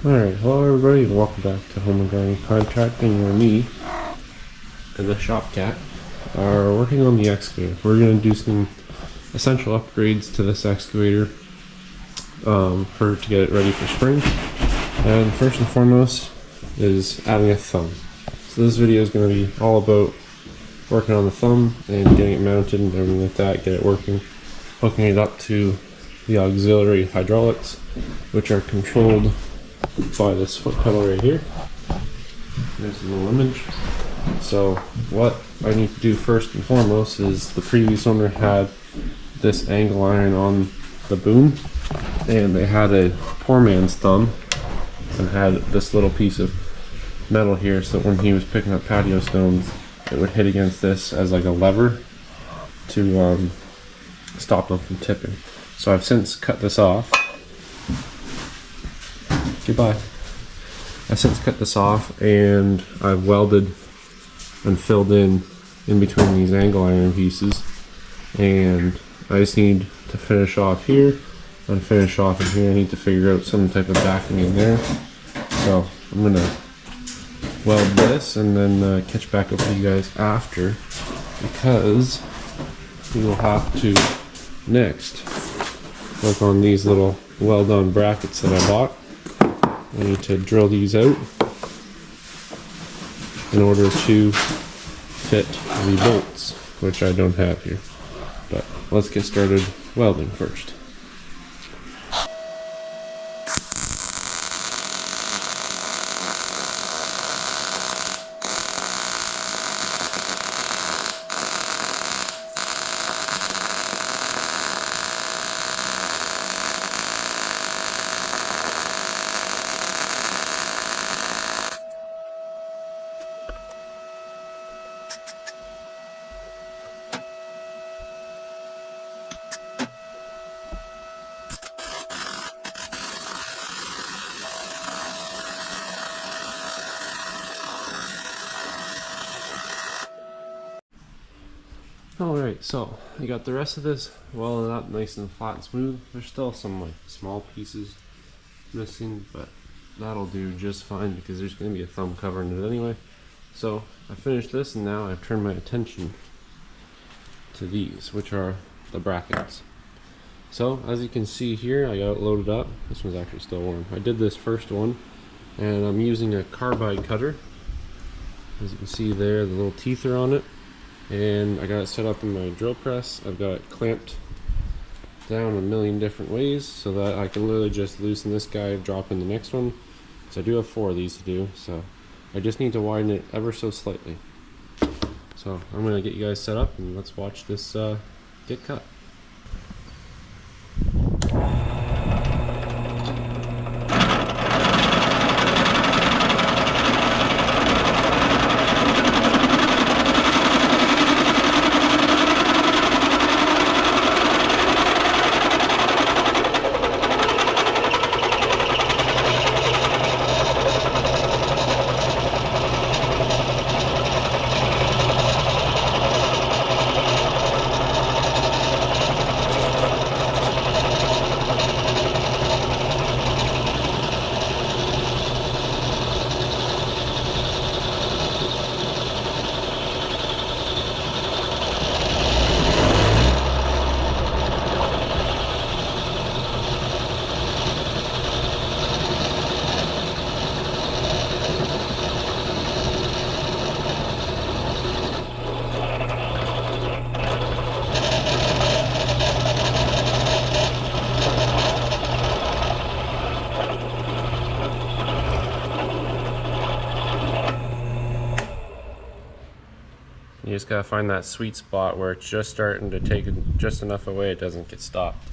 Alright, hello everybody and welcome back to Home and Garden Contracting, where me and the shop cat are working on the excavator. We're going to do some essential upgrades to this excavator to get it ready for spring. And first and foremost is adding a thumb. So this video is going to be all about working on the thumb and getting it mounted and everything like that, get it working, hooking it up to the auxiliary hydraulics, which are controlled by this foot pedal right here. There's a little image. So what I need to do first and foremost is, the previous owner had this angle iron on the boom, and they had a poor man's thumb and had this little piece of metal here, so when he was picking up patio stones it would hit against this as like a lever to stop them from tipping. So I've since cut this off. Goodbye. I've since cut this off and I've welded and filled in between these angle iron pieces, and I just need to finish off here and finish off in here. I need to figure out some type of backing in there, so I'm gonna weld this and then catch back up with you guys after, because we will have to next work on these little weld-on brackets that I bought. I need to drill these out in order to fit the bolts, which I don't have here. But let's get started welding first. Alright, so I got the rest of this welded up nice and flat and smooth. There's still some like small pieces missing, but that'll do just fine because there's going to be a thumb covering it anyway. So I finished this, and now I've turned my attention to these, which are the brackets. So as you can see here, I got it loaded up. This one's actually still warm. I did this first one and I'm using a carbide cutter. As you can see there, the little teeth are on it. And I got it set up in my drill press. I've got it clamped down a million different ways so that I can literally just loosen this guy, drop in the next one. So I do have 4 of these to do, so I just need to widen it ever so slightly. So I'm going to get you guys set up and let's watch this get cut. You just gotta find that sweet spot where it's just starting to take just enough away it doesn't get stopped.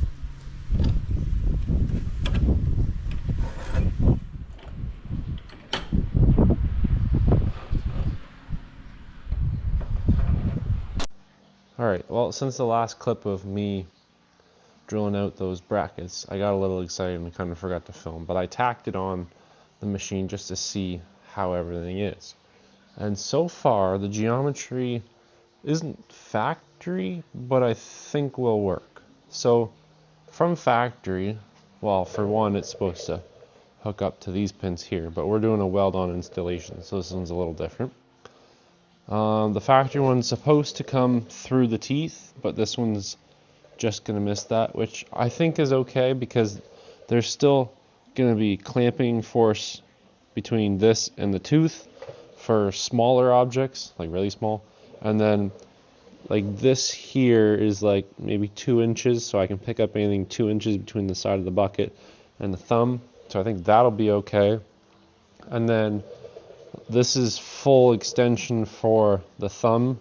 Alright, well, since the last clip of me drilling out those brackets, I got a little excited and kind of forgot to film, but I tacked it on the machine just to see how everything is. And so far, the geometry isn't factory, but I think will work. So from factory, well, for one, it's supposed to hook up to these pins here, but we're doing a weld-on installation, so this one's a little different. The factory one's supposed to come through the teeth, but this one's just going to miss that, which I think is okay because there's still going to be clamping force between this and the tooth for smaller objects, like really small, and then like this here is like maybe 2 inches, so I can pick up anything 2 inches between the side of the bucket and the thumb, so I think that'll be okay. And then this is full extension for the thumb,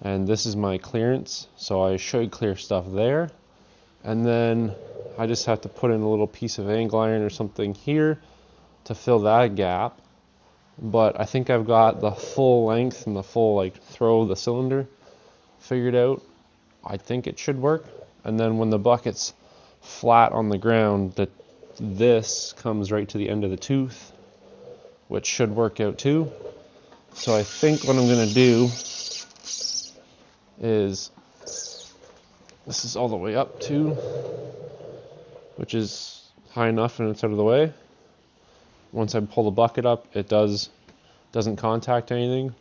and this is my clearance, so I should clear stuff there. And then I just have to put in a little piece of angle iron or something here to fill that gap. But I think I've got the full length and the full like throw of the cylinder figured out. I think it should work. And then when the bucket's flat on the ground, this comes right to the end of the tooth, which should work out too. So I think what I'm going to do is, this is all the way up too, which is high enough and it's out of the way. Once I pull the bucket up, it doesn't contact anything.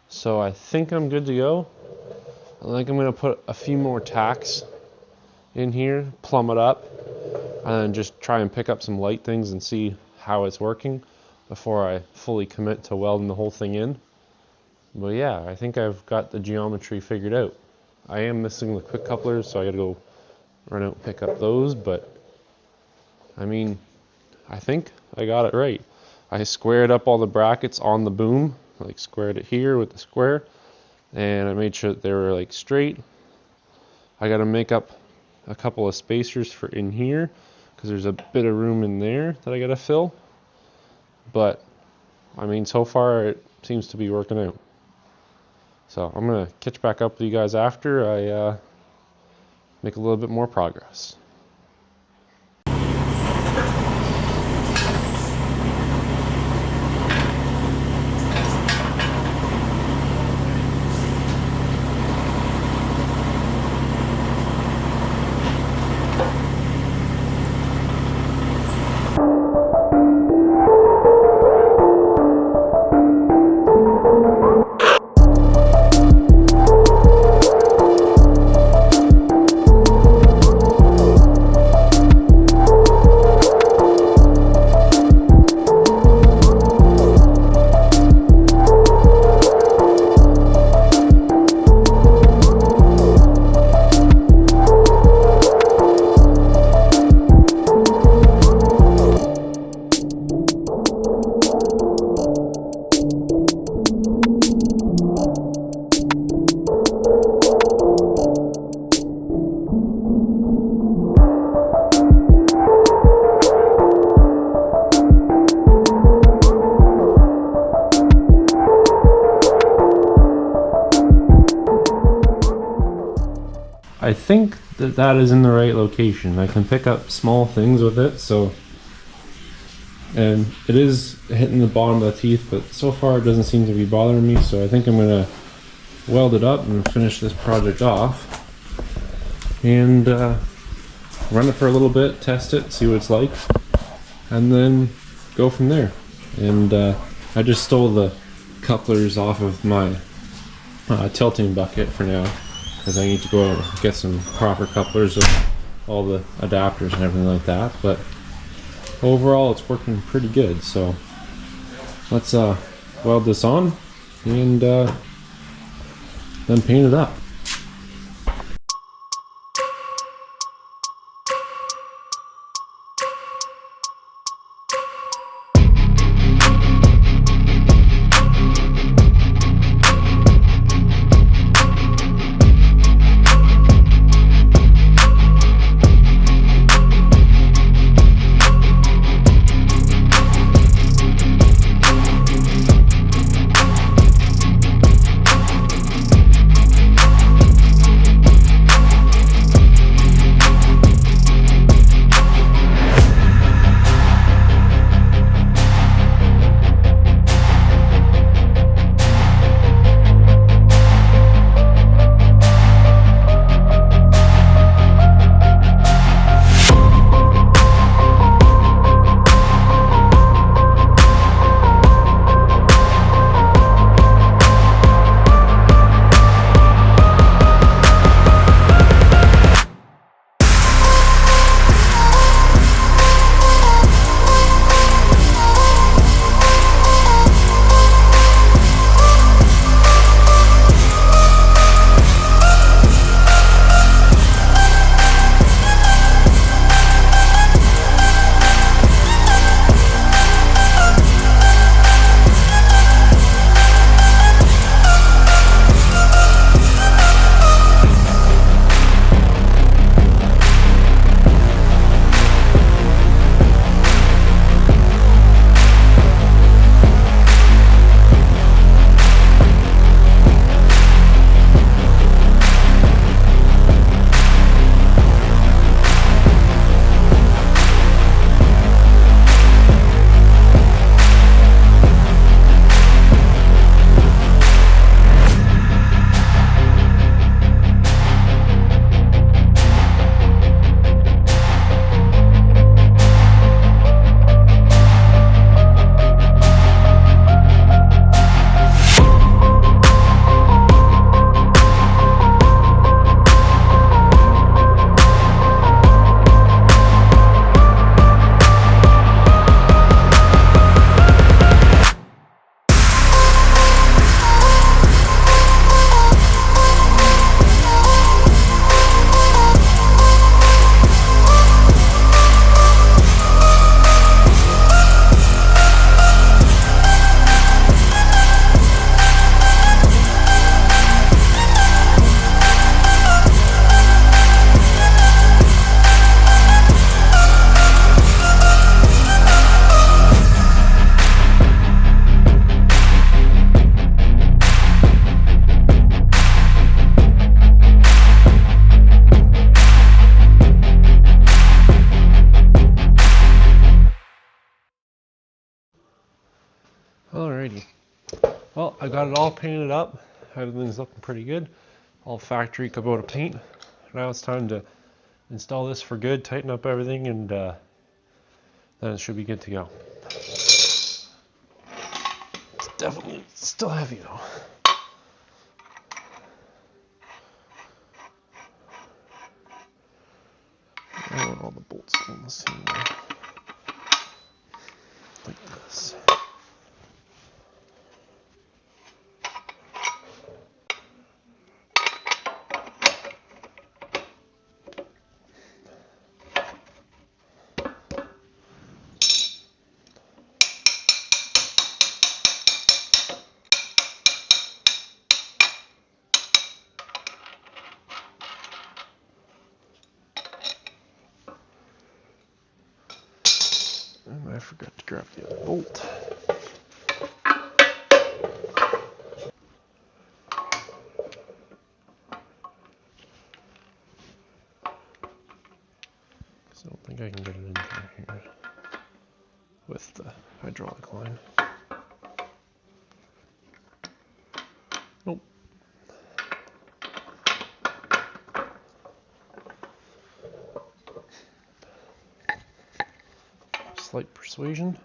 So I think I'm good to go. I think I'm going to put a few more tacks in here, plumb it up, and just try and pick up some light things and see how it's working before I fully commit to welding the whole thing in. But yeah, I think I've got the geometry figured out. I am missing the quick couplers, so I gotta go run out and pick up those, but I mean, I think I got it right. I squared up all the brackets on the boom, like squared it here with the square, and I made sure that they were like straight. I gotta make up a couple of spacers for in here, because there's a bit of room in there that I gotta fill. But I mean, so far it seems to be working out. So I'm gonna catch back up with you guys after I make a little bit more progress. I think that is in the right location. I can pick up small things with it, so, and it is hitting the bottom of the teeth, but so far it doesn't seem to be bothering me, so I think I'm gonna weld it up and finish this project off and run it for a little bit, test it, see what it's like, and then go from there. And I just stole the couplers off of my tilting bucket for now, because I need to go out and get some proper couplers with all the adapters and everything like that. But overall it's working pretty good, so let's weld this on and then paint it up. got it all painted up. Everything's looking pretty good. All factory Kubota paint. Now it's time to install this for good, tighten up everything, and then it should be good to go. It's definitely still heavy though. I want all the bolts going the same way. Like this. And I forgot to grab the other bolt. I don't think I can get it in through here with the hydraulic line. Nope. Slight persuasion.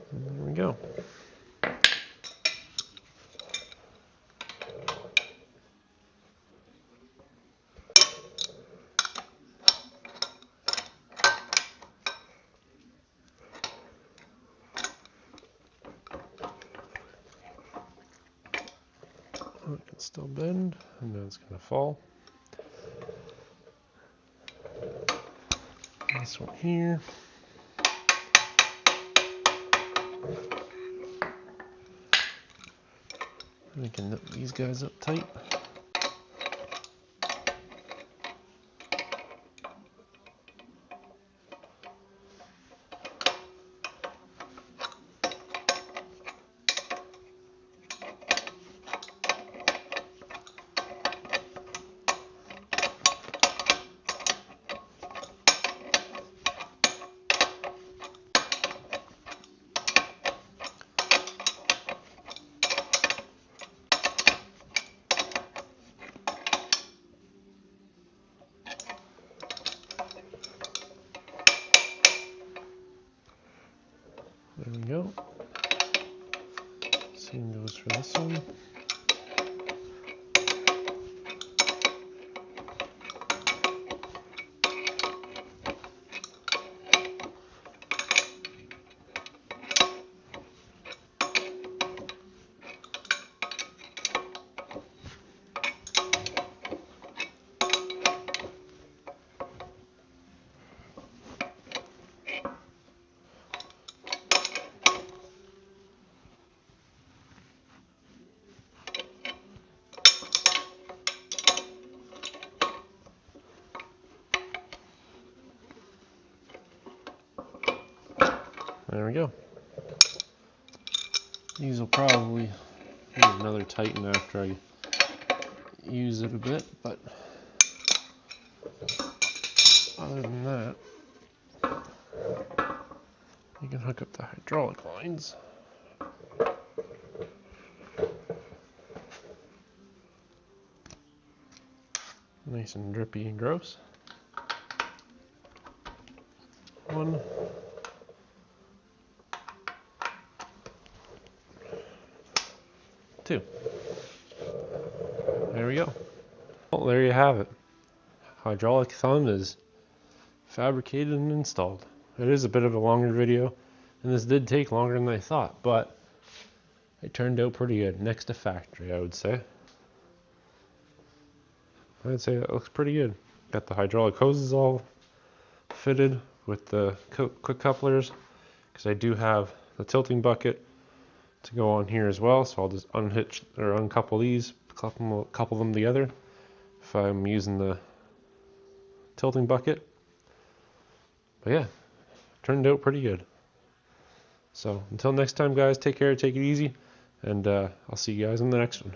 There we go. Oh, it can still bend, and then it's going to fall. This one here. We can nip these guys up tight. There we go. Same goes for this one. There we go. These will probably need another tighten after I use it a bit, but other than that, you can hook up the hydraulic lines. Nice and drippy and gross. 1, 2. There we go. Well, there you have it. Hydraulic thumb is fabricated and installed. It is a bit of a longer video, and this did take longer than I thought, but it turned out pretty good. Next to factory, I would say. I'd say that looks pretty good. Got the hydraulic hoses all fitted with the quick couplers, because I do have the tilting bucket to go on here as well, so I'll just unhitch or uncouple these, couple them together if I'm using the tilting bucket. But yeah, turned out pretty good. So until next time, guys, take care, take it easy, and I'll see you guys in the next one.